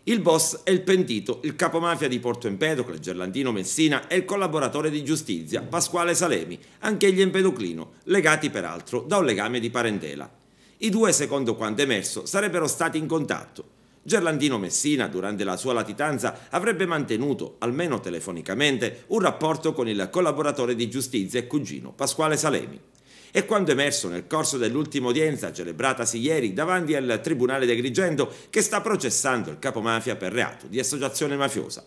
Il boss è il pentito, il capomafia di Porto Empedocle, Gerlandino Messina, e il collaboratore di giustizia, Pasquale Salemi, anch'egli empedoclino, legati peraltro da un legame di parentela. I due, secondo quanto emerso, sarebbero stati in contatto. Gerlandino Messina, durante la sua latitanza, avrebbe mantenuto, almeno telefonicamente, un rapporto con il collaboratore di giustizia e cugino, Pasquale Salemi. E quanto emerso nel corso dell'ultima udienza celebratasi ieri davanti al Tribunale di Agrigento, che sta processando il capomafia per reato di associazione mafiosa.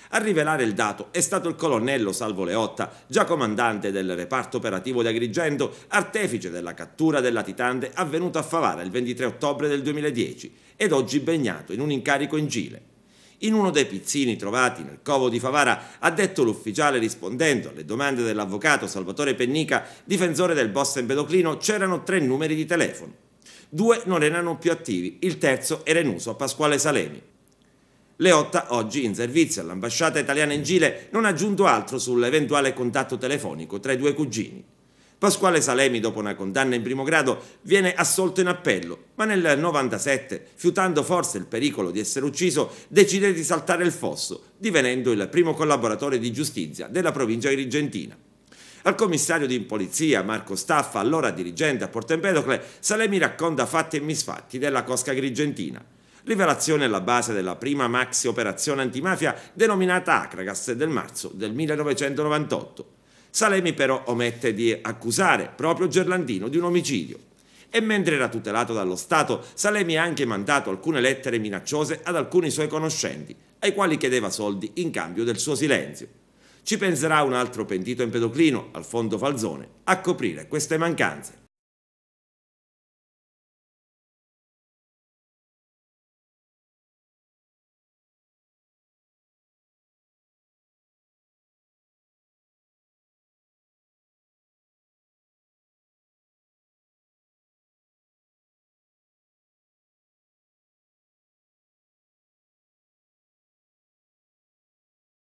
A rivelare il dato è stato il colonnello Salvo Leotta, già comandante del reparto operativo di Agrigento, artefice della cattura del latitante avvenuta a Favara il 23 ottobre del 2010 ed oggi impegnato in un incarico in Cile. In uno dei pizzini trovati nel covo di Favara, ha detto l'ufficiale rispondendo alle domande dell'avvocato Salvatore Pennica, difensore del boss empedoclino, c'erano 3 numeri di telefono. 2 non erano più attivi, il terzo era in uso a Pasquale Salemi. Leotta, oggi in servizio all'ambasciata italiana in Cile, non ha aggiunto altro sull'eventuale contatto telefonico tra i 2 cugini. Pasquale Salemi, dopo una condanna in primo grado, viene assolto in appello, ma nel 1997, fiutando forse il pericolo di essere ucciso, decide di saltare il fosso, divenendo il primo collaboratore di giustizia della provincia agrigentina. Al commissario di polizia Marco Staffa, allora dirigente a Porto Empedocle, Salemi racconta fatti e misfatti della cosca agrigentina. Rivelazione alla base della prima maxi operazione antimafia denominata Acragas del marzo del 1998. Salemi però omette di accusare proprio Gerlandino di un omicidio. E mentre era tutelato dallo Stato, Salemi ha anche mandato alcune lettere minacciose ad alcuni suoi conoscenti, ai quali chiedeva soldi in cambio del suo silenzio. Ci penserà un altro pentito empedoclino, Alfonso Falzone, a coprire queste mancanze.